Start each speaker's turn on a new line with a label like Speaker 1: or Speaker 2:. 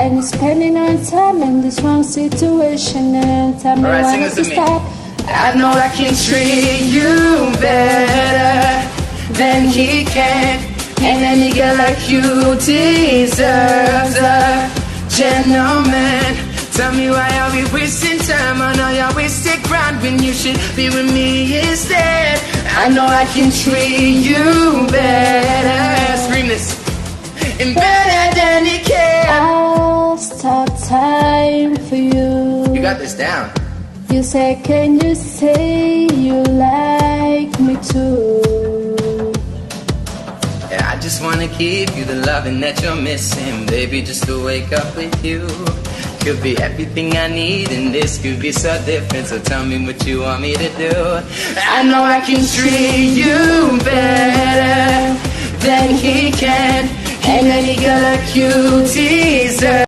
Speaker 1: And you're spending our time in this wrong situation. And tell me
Speaker 2: Alright,
Speaker 1: why
Speaker 2: sing
Speaker 1: not
Speaker 2: this
Speaker 1: to
Speaker 2: with me.
Speaker 1: stop.
Speaker 2: I know I can treat you better than he can, and any girl like you deserves a gentleman. Tell me why are we wasting time? I know you're wasting ground when you should be with me instead. I know I can treat you better. Scream this. And better than he can.
Speaker 1: I'll stop time for you.
Speaker 2: You got this down.
Speaker 1: You say, can you say you like me too?
Speaker 2: Yeah, I just wanna give you the loving that you're missing, baby, just to wake up with you. Could be everything I need, and this could be so different. So tell me what you want me to do. I know I can treat you better than he can, and any girl like you deserves